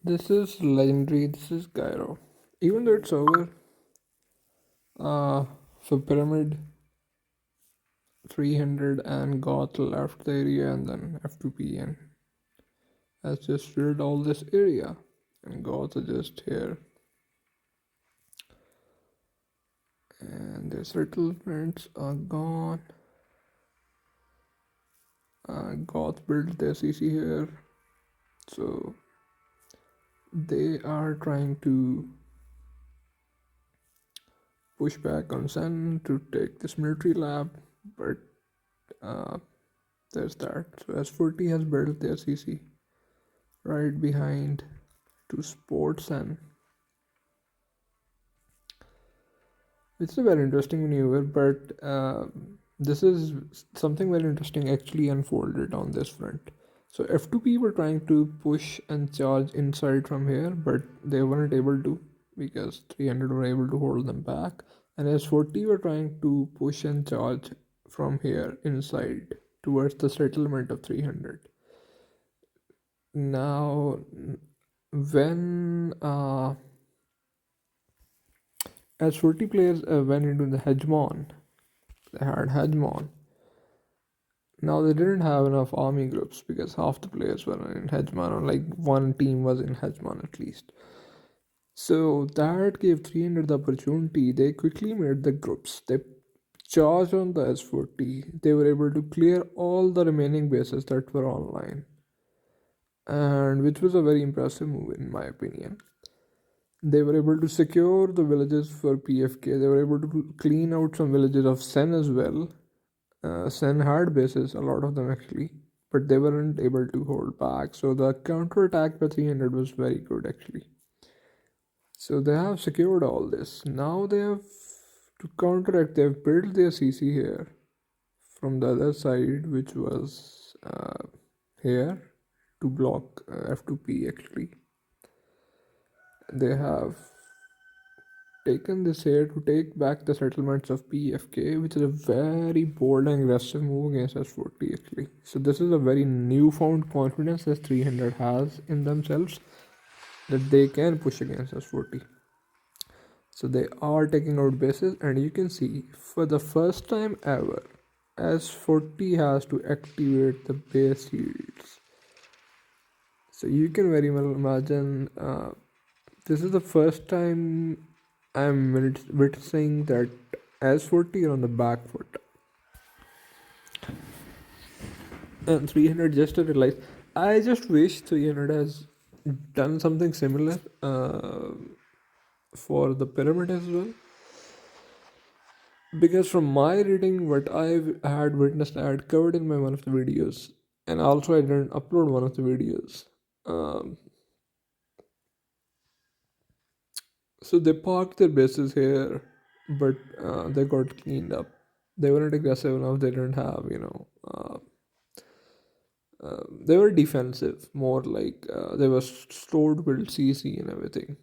This is legendary. This is Cairo. Even though it's over, uh, so Pyramid 300 and Goth left the area, and then F2P and has just filled all this area, and Goth are just here, and their settlements are gone. Goth built their CC here, so they are trying to push back on Sen to take this military lab, but uh, there's that. So S40 has built their CC right behind to support Sen. It's a very interesting maneuver, but this is something very interesting actually unfolded on this front. So F2P were trying to push and charge inside from here, but they weren't able to because 300 were able to hold them back. And S40 were trying to push and charge from here inside towards the settlement of 300. Now, when as 40 players went into the hegemon, they had hegemon. Now they didn't have enough army groups because half the players were in hegemon, or like one team was in hegemon at least. So that gave 300 the opportunity. They quickly made the groups. They charged on the S40. They were able to clear all the remaining bases that were online, and which was a very impressive move in my opinion. They were able to secure the villages for PFK. They were able to clean out some villages of Sen as well. Sen had bases, a lot of them actually, but they weren't able to hold back. So the counter attack by 300 was very good actually. So they have secured all this. Now they have to counteract. They've built their CC here from the other side, which was here to block F2P actually. They have taken this here to take back the settlements of PFK, which is a very bold and aggressive move against S40 actually. So this is a very newfound confidence that 300 has in themselves that they can push against S40. So they are taking out bases, and you can see for the first time ever, S40 has to activate the base shields. So you can very well imagine this is the first time I'm witnessing that S40 are on the back foot. And 300 just realized. I just wish 300 has done something similar for the pyramid as well. Because from my reading, what I had witnessed, I had covered in my one of the videos, and also I didn't upload one of the videos. So they parked their bases here, but they got cleaned up. They weren't aggressive enough. They didn't have, they were defensive, more like they were slow to build CC and everything.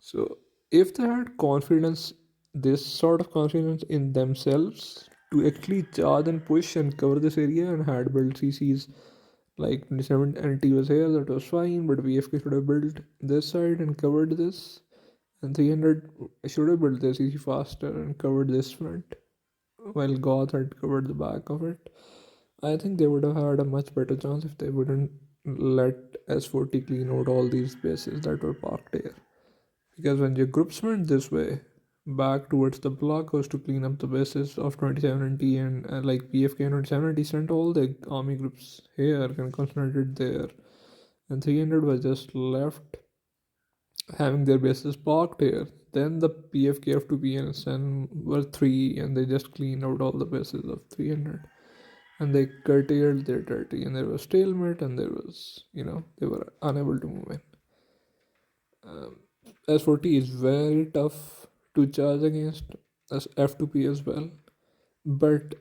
So if they had confidence, this sort of confidence in themselves to actually charge and push and cover this area and had built CCs like 27 NT was here, that was fine, but VFK should have built this side and covered this, and 300 should have built their CC faster and covered this front while Goth had covered the back of it. I think they would have had a much better chance if they wouldn't let S40 clean out all these bases that were parked here. Because when your groups went this way, back towards the block was to clean up the bases of 27NT, and like PFK and 27NT sent all the army groups here and concentrated there. And 300 was just left having their bases parked here. Then the PFK F2P and SN were 3, and they just cleaned out all the bases of 300. And they curtailed their dirty, and there was stalemate, and there was, they were unable to move in. S40 is very tough to charge against as F2P as well. But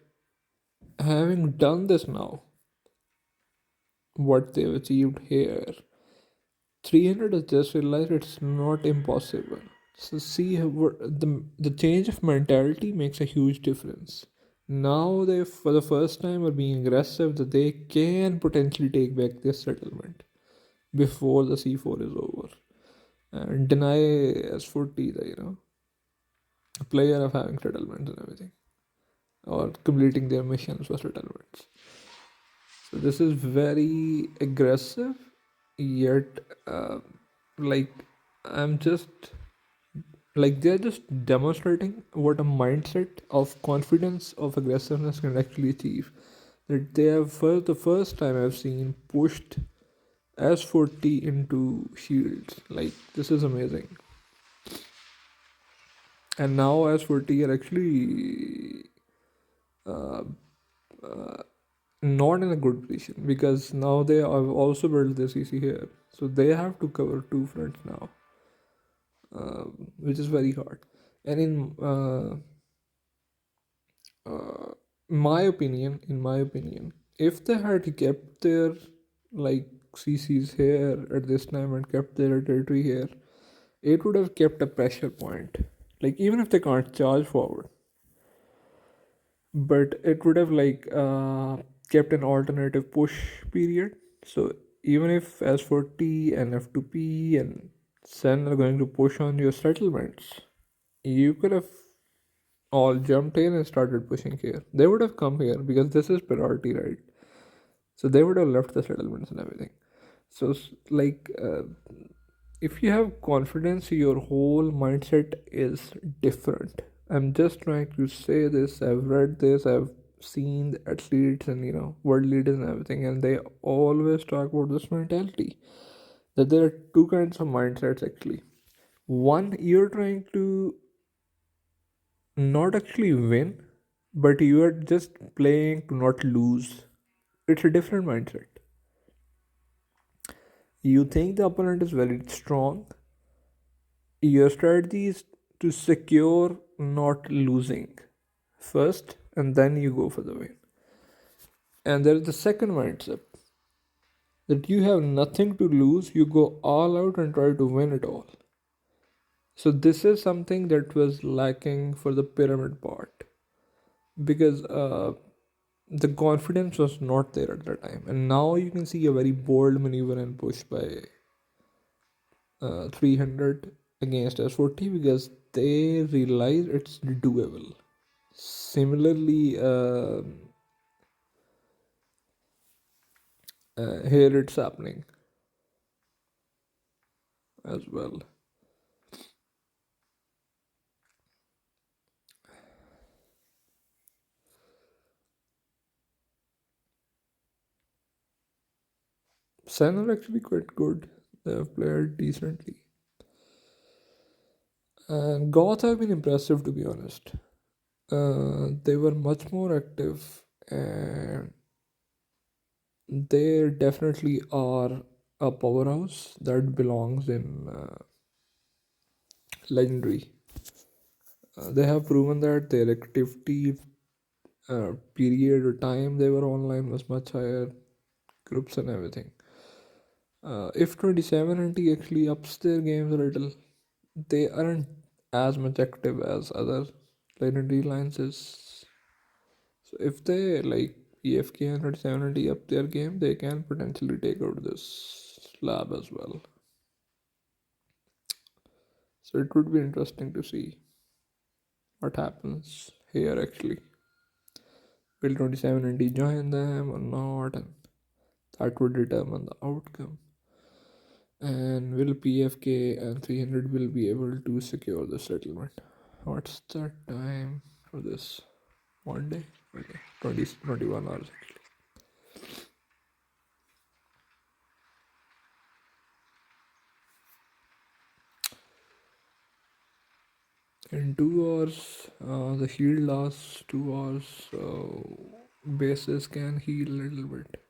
having done this now, what they've achieved here, 300 has just realized it's not impossible. So see, the change of mentality makes a huge difference. Now they, for the first time, are being aggressive that they can potentially take back this settlement. before the C4 is over and deny S40 the player of having settlements and everything, or completing their missions for settlements. So this is very aggressive, yet like I'm just like they're just demonstrating what a mindset of confidence of aggressiveness can actually achieve. That they have for the first time I've seen pushed S40 into shields. Like this is amazing. And now S40 are actually uh, not in a good position because now they have also built the CC here. So they have to cover two fronts now, which is very hard. And uh, in my opinion, if they had kept their like CCs here at this time and kept their territory here, it would have kept a pressure point. Like even if they can't charge forward, but it would have kept an alternative push period. So even if S40 and F2P and Sen are going to push on your settlements, you could have all jumped in and started pushing here. They would have come here because this is priority, right? So they would have left the settlements and everything. So if you have confidence, your whole mindset is different. I'm just trying to say this. I've read this. I've seen the athletes and world leaders and everything, and they always talk about this mentality that there are two kinds of mindsets actually. One, you're trying to not actually win, but you are just playing to not lose. It's a different mindset. You think the opponent is very strong. Your strategy is to secure not losing first, and then you go for the win. And there is the second mindset that you have nothing to lose, you go all out and try to win it all. So, this is something that was lacking for the pyramid part because the confidence was not there at the time. And now you can see a very bold maneuver and push by 300 against S40 because they realize it's doable. Similarly, here it's happening as well. Sen are actually quite good. They have played decently. And Goth have been impressive to be honest. They were much more active and they definitely are a powerhouse that belongs in legendary. They have proven that their activity period or time they were online was much higher, groups and everything. If 2790 actually ups their games a little, they aren't as much active as other legendary alliances. So if they EFK and 2790 up their game, they can potentially take out this lab as well. So it would be interesting to see what happens here actually. Will 2790 join them or not? And that would determine the outcome. And will PFK and 300 will be able to secure the settlement? What's the time for this? 1 day? Okay, 21 hours actually. In 2 hours, the heal lasts 2 hours, so bases can heal a little bit.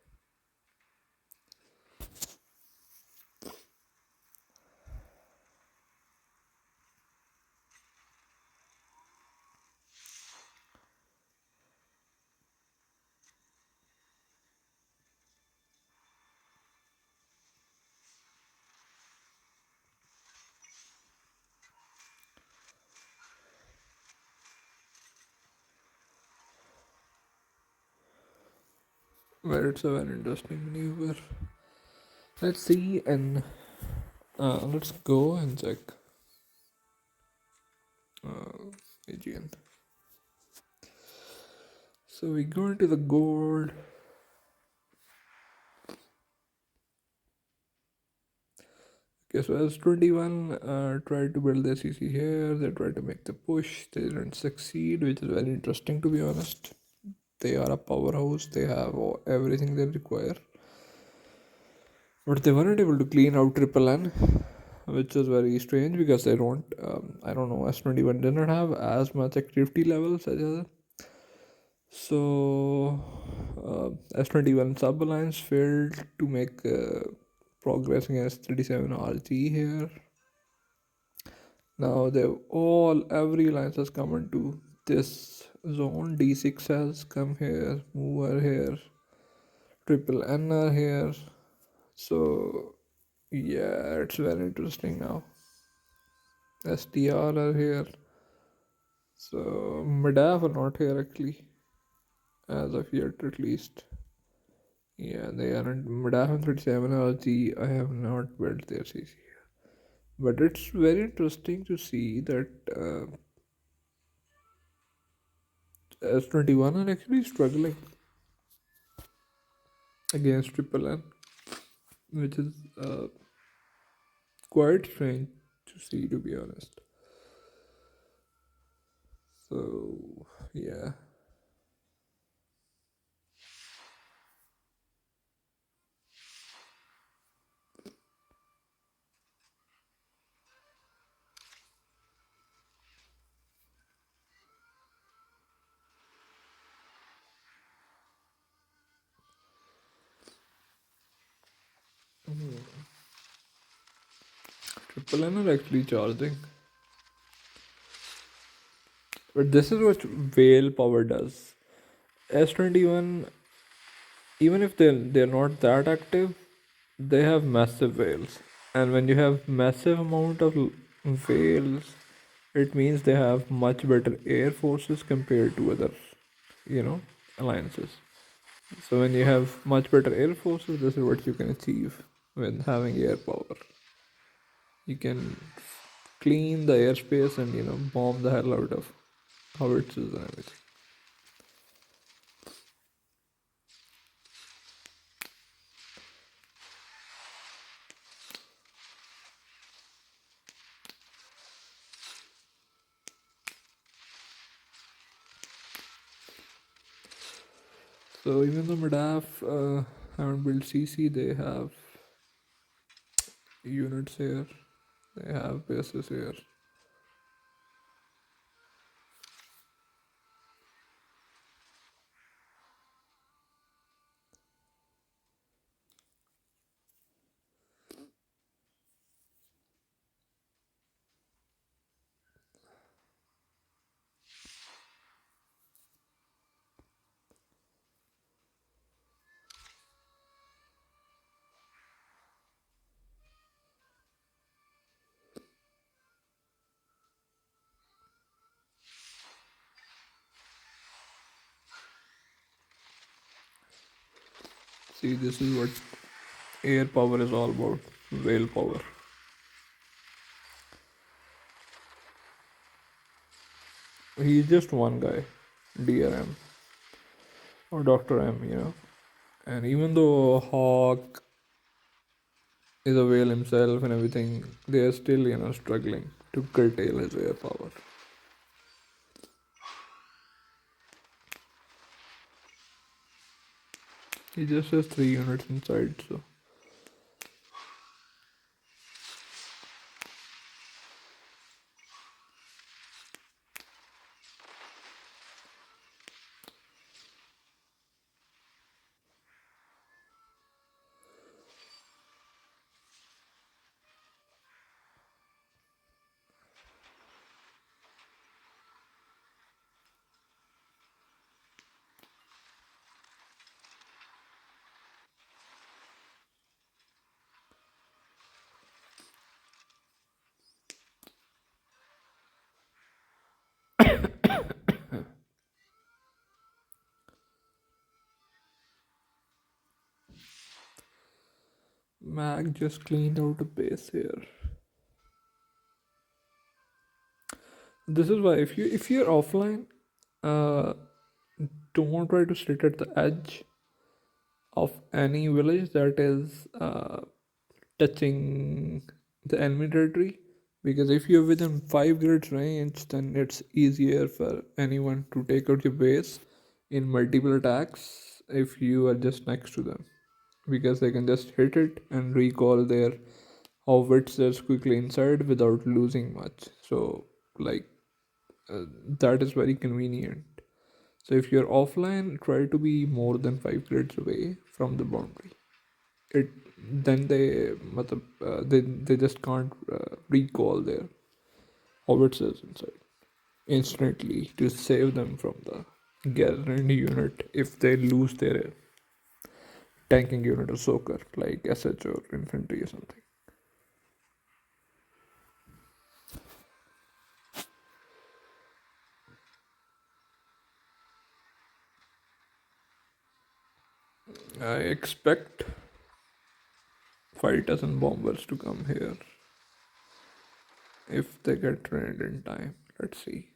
But it's a very interesting maneuver. Let's see and let's go and check Aegean. So we go into the gold. Okay, so S21 tried to build their CC here. They tried to make the push. They didn't succeed, which is very interesting to be honest. They are a powerhouse. They have everything they require, but they weren't able to clean out Triple N, which is very strange because they don't. I don't know. S21 did not have as much activity levels as other. So S21 sub alliance failed to make progress against 37 RG here. Now they've all every alliance has come into this zone. D6 has come here, mover here, triple N are here. So yeah, it's very interesting now. STR are here. So Medaf are not here actually, as of yet at least. Yeah, they aren't. Medaf and 37 RG, I have not built their CC. But it's very interesting to see that S21 are actually struggling against Triple N, which is quite strange to see, to be honest. So, yeah. Triple N are actually charging. But this is what Whale Power does. S21, even if they're not that active, they have massive whales. And when you have massive amount of whales, it means they have much better air forces compared to other, you know, alliances. So when you have much better air forces, this is what you can achieve with having air power. You can clean the airspace and bomb the hell out of howitzers and everything. So even though Medaf haven't built CC, they have units here. They have bases here. See, this is what air power is all about. Whale power. He's just one guy, Dear M or Dr. M. And even though Hawk is a whale himself and everything, they are still, struggling to curtail his air power. He just has 3 units inside, so. Mac just cleaned out a base here. This is why if you're offline, uh, don't try to sit at the edge of any village that is touching the enemy territory, because if you're within 5 grids range, then it's easier for anyone to take out your base in multiple attacks if you are just next to them, because they can just hit it and recall their howitzers quickly inside without losing much. So like uh, that is very convenient. So if you're offline, try to be more than 5 grids away from the boundary. It then they just can't recall their howitzers inside instantly to save them from the garrison unit if they lose their tanking unit or soaker like SH or infantry or something. I expect fighters and bombers to come here if they get trained in time. Let's see.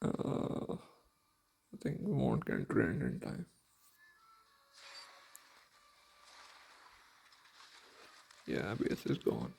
I think we won't get trained in time. Yeah, base is gone.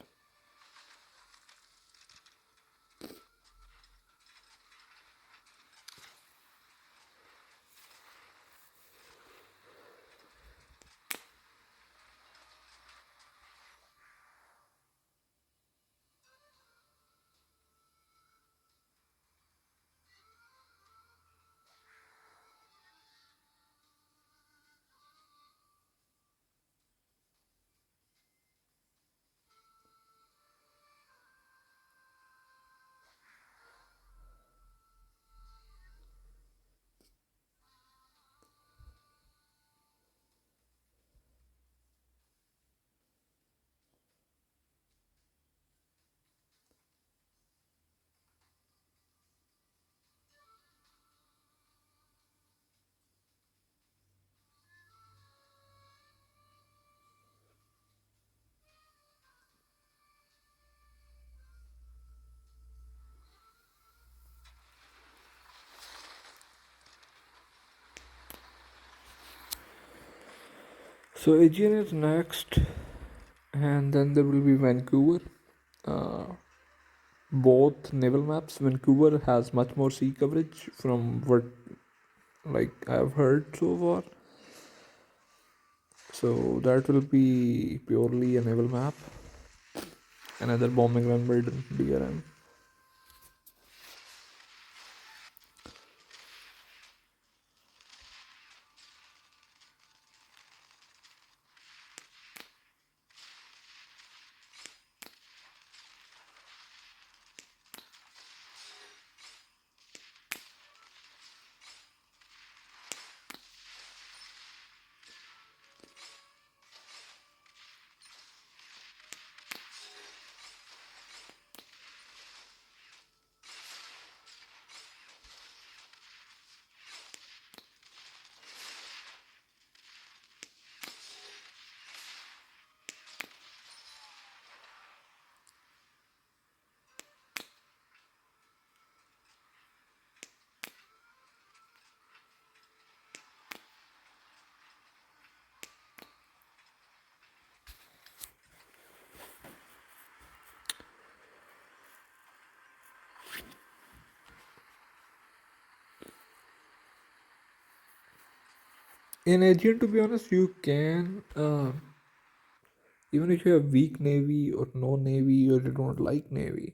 So Aegean is next, and then there will be Vancouver. Uh, both naval maps. Vancouver has much more sea coverage from what like I've heard so far. So that will be purely a naval map. Another bombing run by DRM. In Aegean, to be honest, you can even if you have weak navy or no navy or you don't like navy.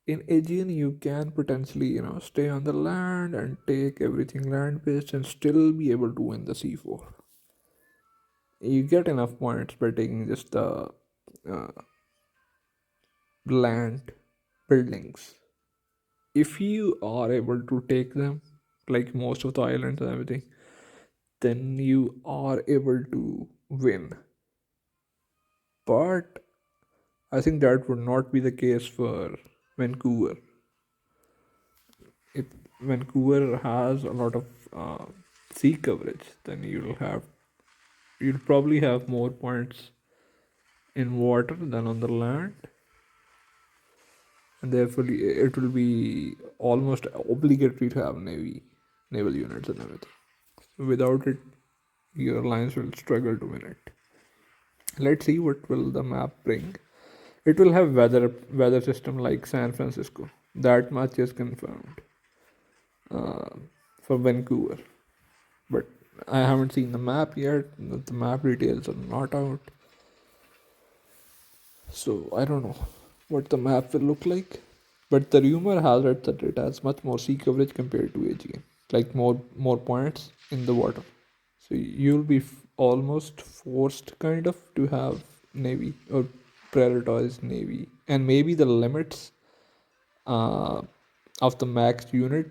In Aegean, you can potentially stay on the land and take everything land based and still be able to win the C4. You get enough points by taking just the uh, land buildings. If you are able to take them, like most of the islands and everything, then you are able to win. But I think that would not be the case for Vancouver. If Vancouver has a lot of sea coverage, then you'll have you'd probably have more points in water than on the land, and therefore it will be almost obligatory to have naval units and everything. So without it, your alliance will struggle to win it. Let's see what will the map bring. It will have weather system like San Francisco. That much is confirmed uh, for Vancouver. But I haven't seen the map yet. The map details are not out. So I don't know what the map will look like. But the rumor has it that it has much more sea coverage compared to Aegean. Like more points in the water. So you'll be almost forced kind of to have navy or prioritize navy. And maybe the limits uh, of the max unit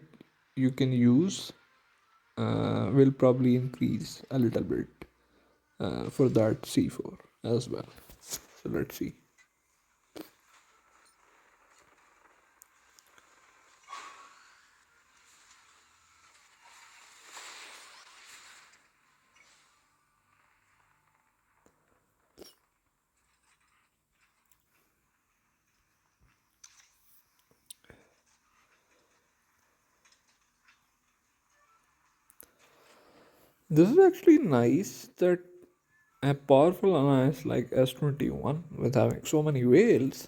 you can use will probably increase a little bit for that C4 as well. So let's see. This is actually nice that a powerful alliance like S21 with having so many whales,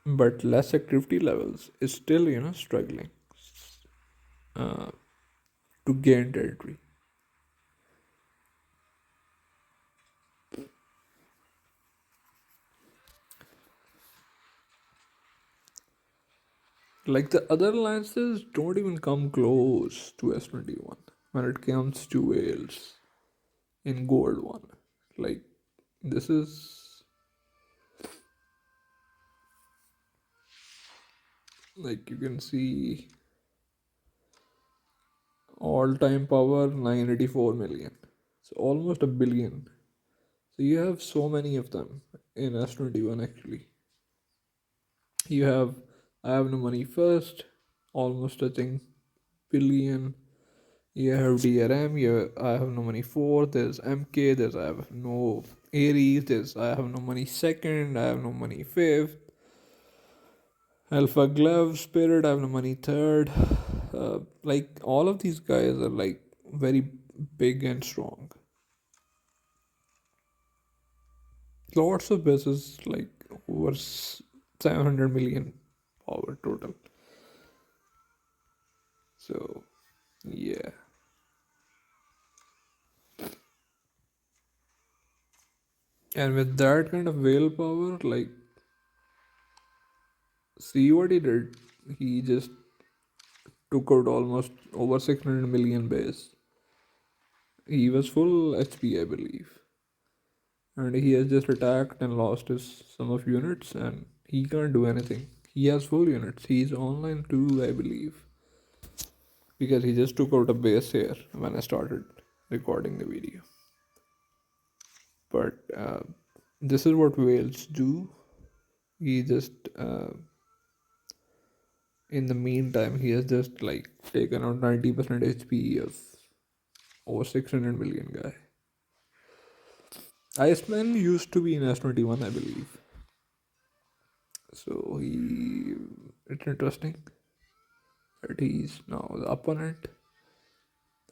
but less activity levels is still struggling uh, to gain territory. Like the other alliances don't even come close to S21 when it comes to whales in Gold One. Like this is like you can see all time power 984 million. So almost a billion. So you have so many of them in S21 actually. You have I have no money first, almost touching billion. You have DRM, I have no money fourth, there's MK, there's I have no Aries, there's I have no money second, I have no money fifth. Alpha Glove, Spirit, I have no money third. Like all of these guys are like very big and strong. Lots of bases like over 700 million power total. So yeah. And with that kind of whale power, like see what he did. He just took out almost over 600 million base. He was full HP, I believe. And he has just attacked and lost his some of units and he can't do anything. He has full units. He's online too, I believe. Because he just took out a base here when I started recording the video. But this is what whales do. He just in the meantime he has just like taken out 90% HP of over 600 million guy. Iceman used to be in S21, I believe. So it's interesting that he's now the opponent.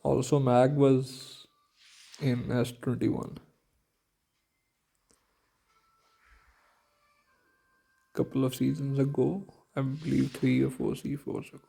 Also, Mag was in S21 couple of seasons ago. I believe 3 or 4 C4s ago.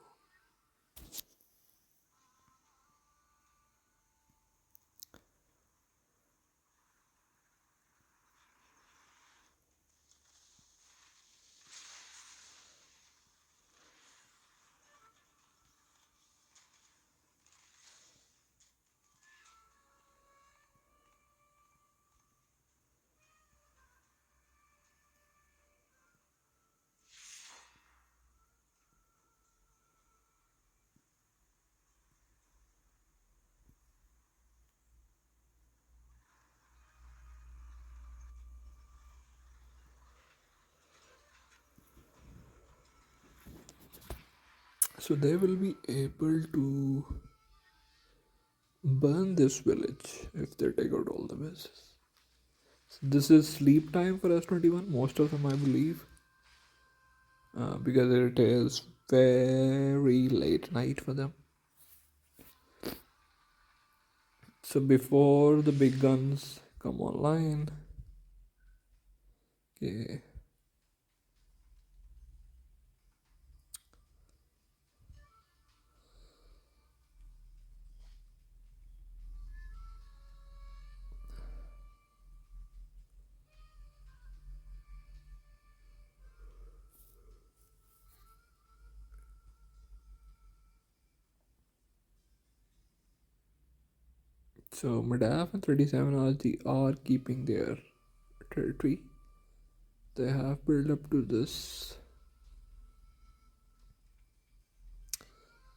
So they will be able to Burn this village if they take out all the bases. This is sleep time for S21, most of them, I believe, because it is very late night for them. So before the big guns come online, okay. So Madaf and 37 RG are keeping their territory. They have built up to this,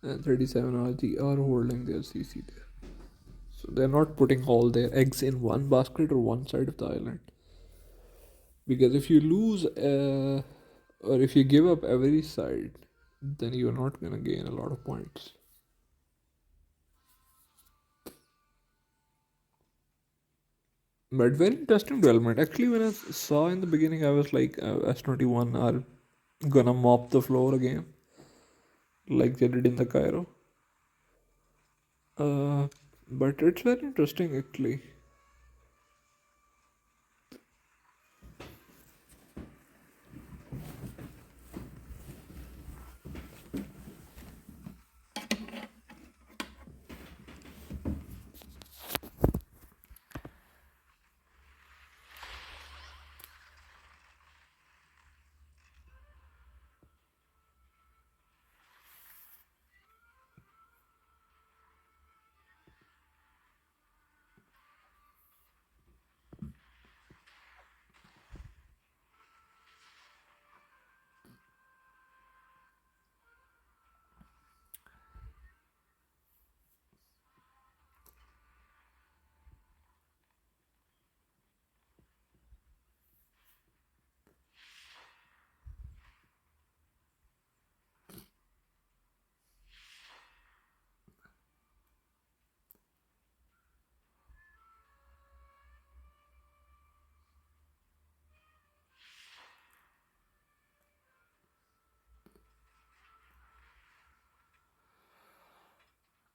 and 37 RG are holding their CC there. So they're not putting all their eggs in one basket or one side of the island. Because if you lose, or if you give up every side, then you're not gonna gain a lot of points. But very interesting development. Actually, when I saw in the beginning, I was like, S21 are gonna mop the floor again, like they did in the Cairo. Uh, but it's very interesting actually.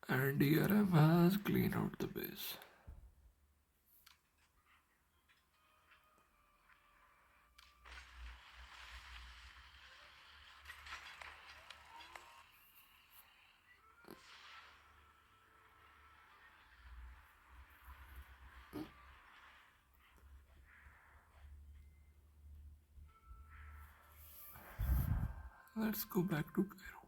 And DRM has cleaned out the base. Let's go back to Cairo.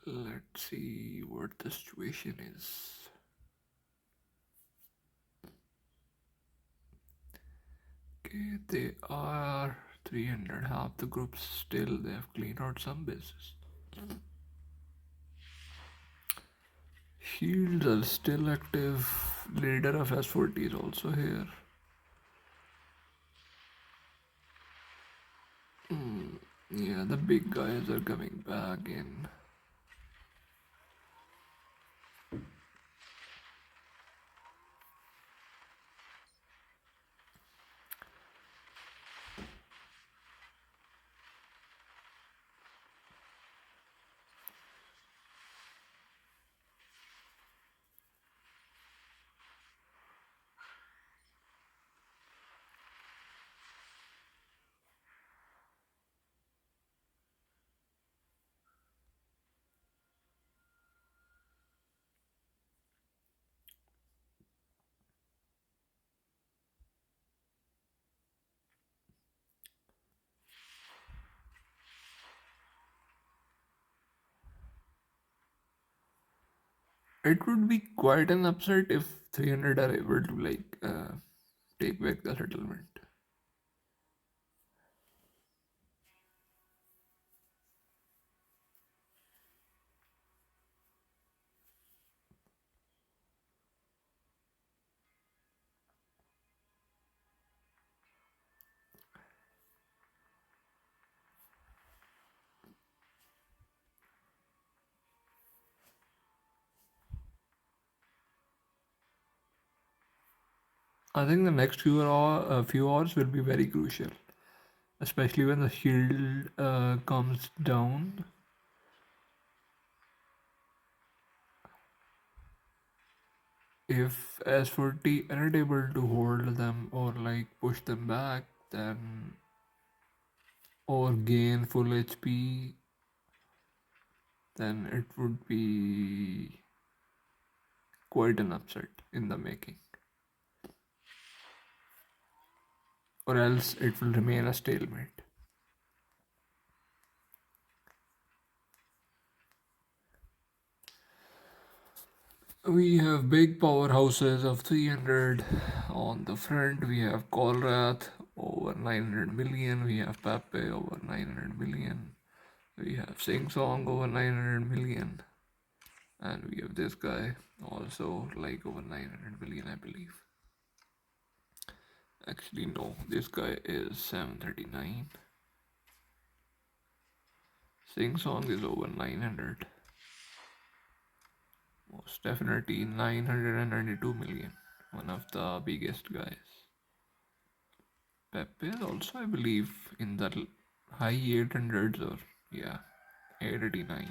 Let's see what the situation is. Okay, they are 300. Half the group still, they have cleaned out some bases. Shields are still active. Leader of S40 is also here. Yeah, the big guys are coming back in. It would be quite an upset if 300 are able to take back the settlement. I think the next few hours will be very crucial, especially when the shield comes down. If S40 aren't able to hold them or like push them back, then or gain full HP, then it would be quite an upset in the making. Or else it will remain a stalemate. We have big powerhouses of 300 on the front. We have Colrath over 900 million. We have Pepe over 900 million. We have Sing Song over 900 million. And we have this guy also like over 900 million, I believe. Actually, no, this guy is 739. Sing Song is over 900. Most definitely 992 million. One of the biggest guys. Pepe is also, I believe, in the high 800s or yeah, 889.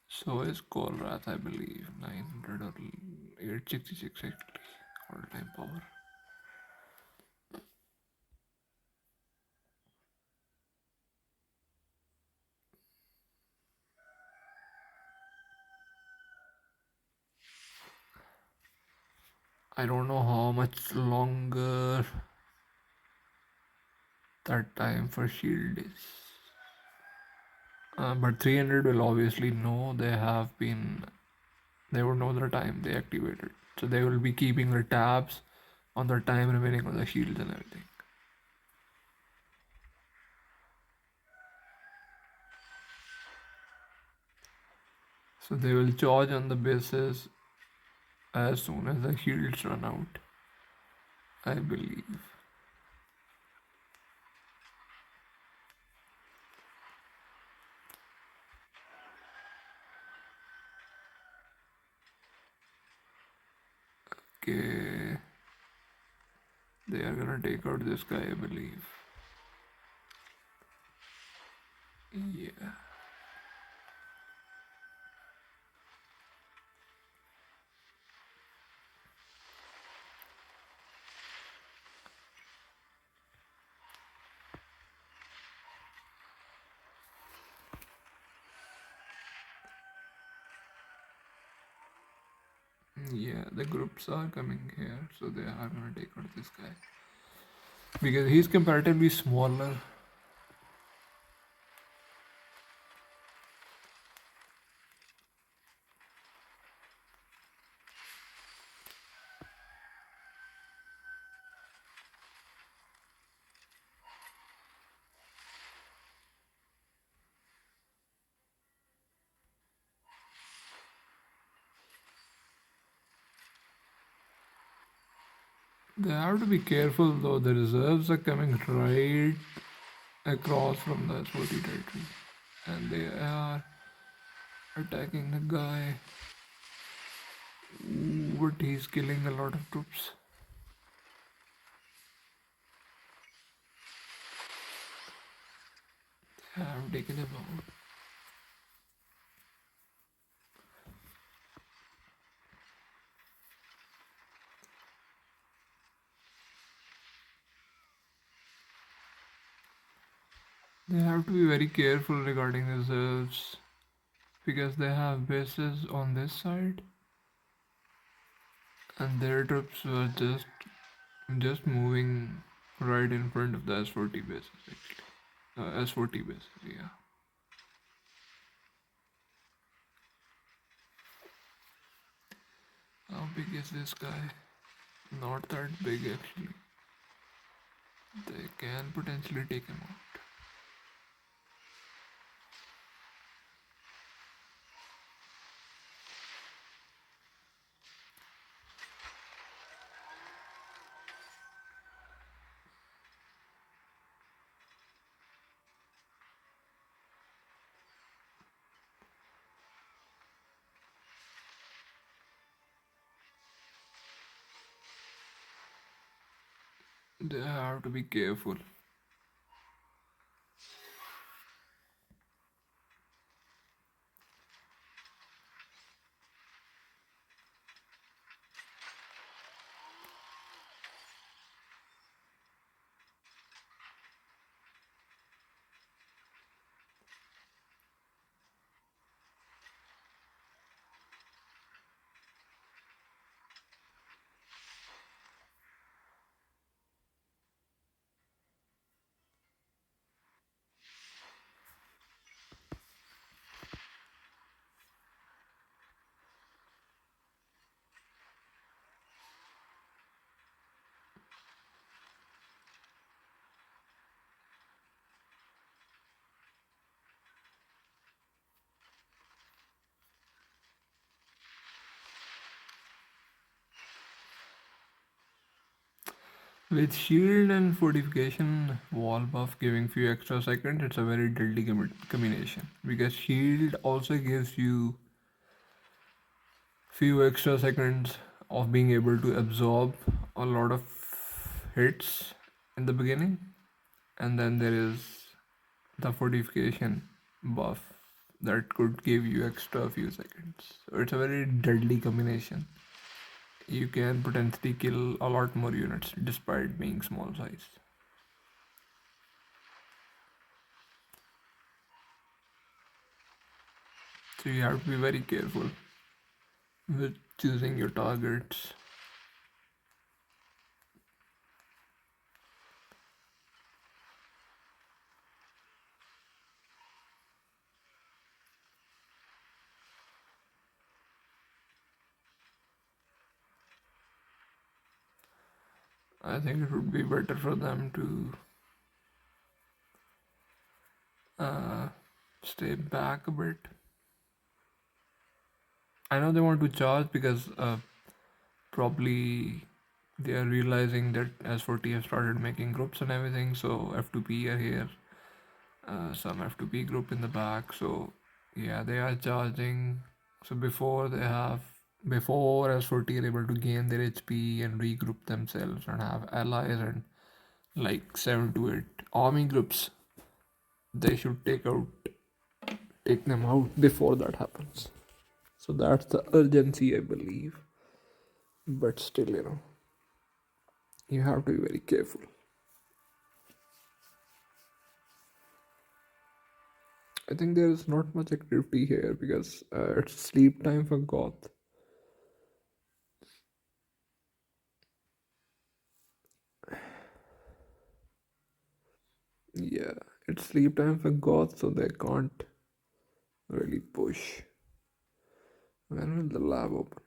So is Colrath, I believe, 900 or 866 actually, all time power. I don't know how much longer that time for shield is. But 300 will obviously know they would know the time they activated. So they will be keeping the tabs on the time remaining on the shields and everything. So they will charge on the bases as soon as the shields run out, I believe. Okay. They are gonna take out this guy, I believe. Yeah. Yeah, the groups are coming here, so they are gonna take out this guy. Because he's comparatively smaller. They have to be careful though, the reserves are coming right across from the S40 territory. And they are attacking the guy. Ooh, but he's killing a lot of troops. They have taken him out. They have to be very careful regarding reserves because they have bases on this side and their troops were just moving right in front of the S40 bases actually. S40 bases, yeah. How big is this guy? Not that big actually. They can potentially take him out. They have to be careful. With shield and fortification, wall buff giving few extra seconds, it's a very deadly combination. Because shield also gives you few extra seconds of being able to absorb a lot of hits in the beginning, and then there is the fortification buff that could give you extra few seconds. So it's a very deadly combination. You can potentially kill a lot more units despite being small size. So you have to be very careful with choosing your targets. I think it would be better for them to uh, stay back a bit. I know they want to charge because probably they are realizing that S4T have started making groups and everything, so F2P are here, some F2P group in the back, so yeah, they are charging. So before S4T are able to gain their HP and regroup themselves and have allies and like 7 to 8 army groups, they should take them out before that happens. So that's the urgency, I believe. But still, you have to be very careful. I think there is not much activity here because it's sleep time for Goth. Yeah, it's sleep time for Goth, so they can't really push. When will the lab open?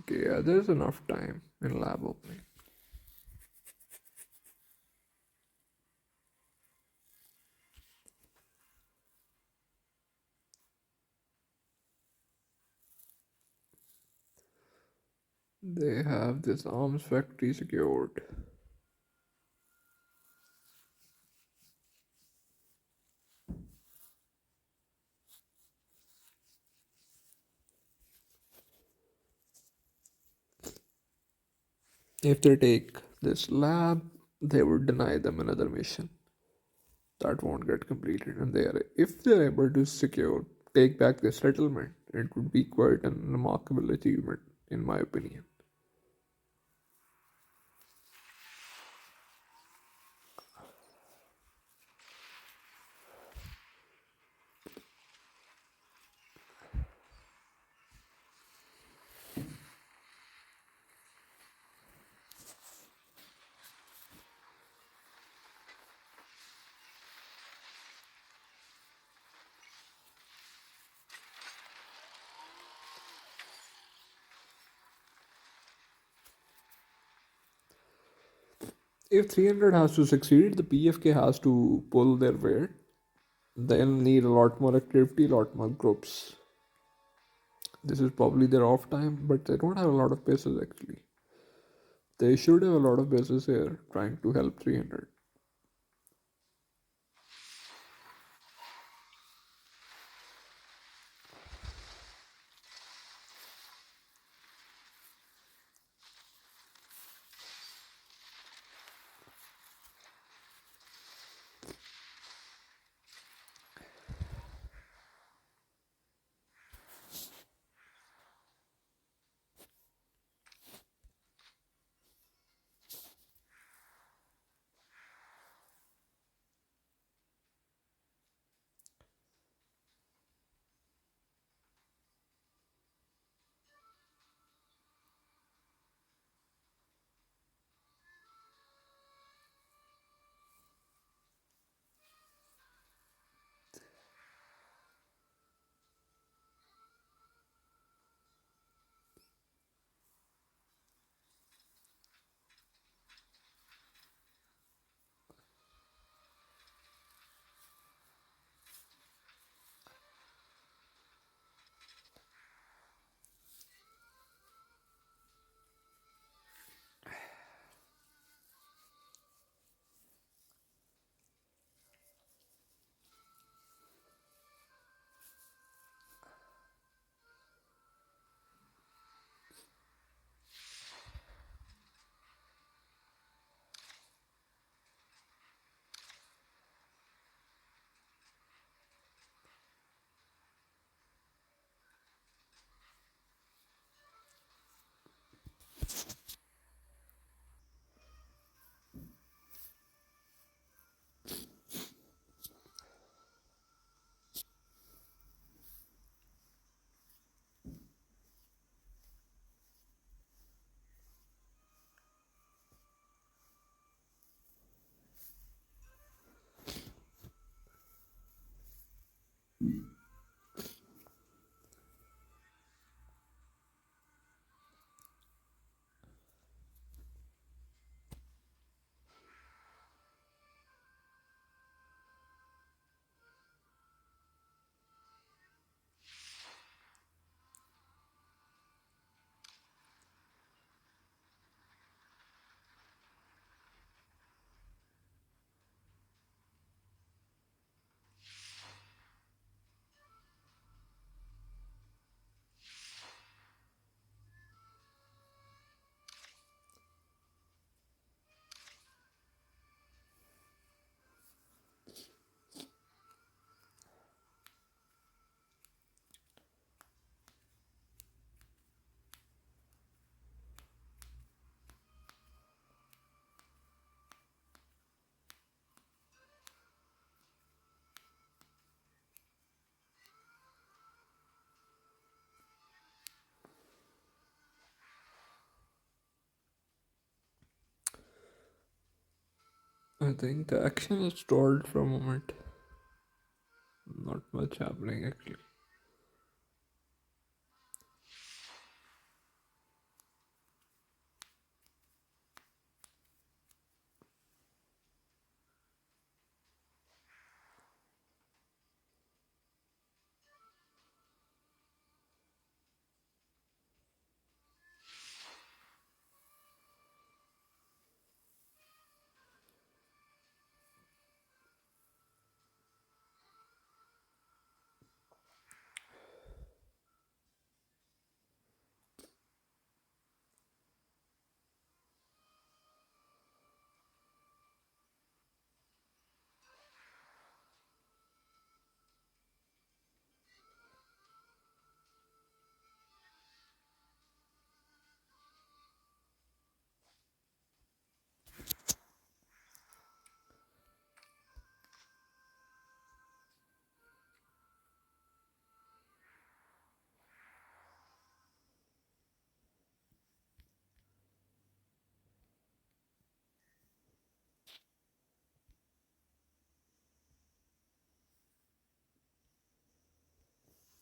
Okay, yeah, there's enough time in lab opening. They have this arms factory secured. If they take this lab, they would deny them another mission. That won't get completed, and if they're able to secure take back the settlement, it would be quite a remarkable achievement in my opinion. If 300 has to succeed, the PFK has to pull their weight. They'll need a lot more activity, a lot more groups. This is probably their off time, but they don't have a lot of bases actually. They should have a lot of bases here trying to help 300. I think the action is stalled for a moment. Not much happening actually.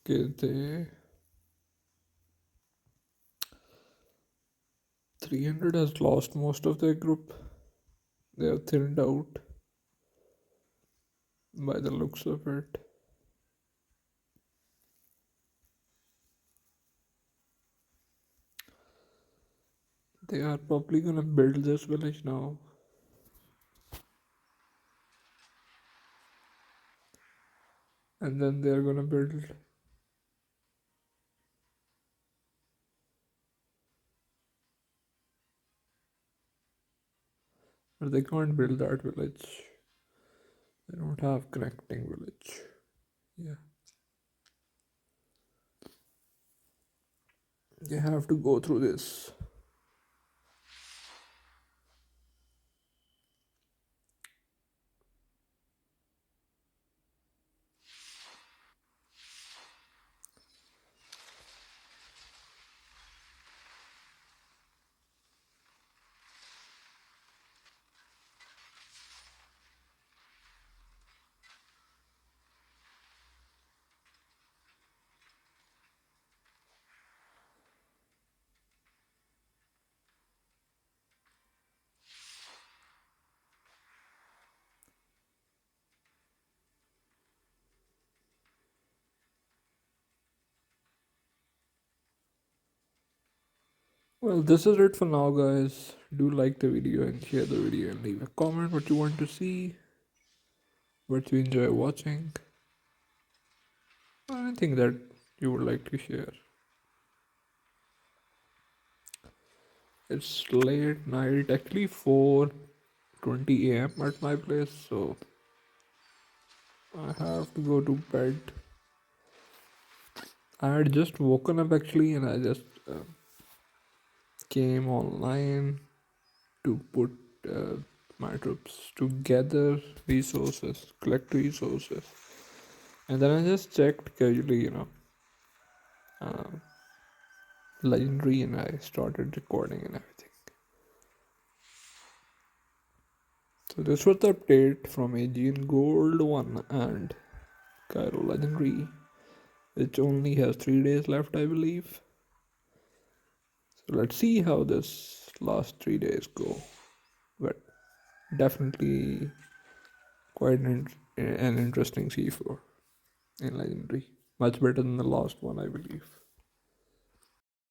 Okay, they 300 has lost most of their group. They are thinned out by the looks of it. They are probably gonna build this village now. And then they are gonna build. But they can't build that village. They don't have connecting village. Yeah. They have to go through this. Well, this is it for now, guys. Do like the video and share the video and leave a comment what you want to see, what you enjoy watching, or anything that you would like to share. It's late night, actually 4:20 a.m. at my place, so I have to go to bed. I had just woken up actually, and I just came online to put uh, my troops together, resources, collect resources, and then I just checked casually, legendary, and I started recording and everything. So this was the update from Aegean Gold 1 and Cairo Legendary, which only has 3 days left, I believe. So let's see how this last 3 days go. But definitely quite an interesting C4 in Legendary. Much better than the last one, I believe.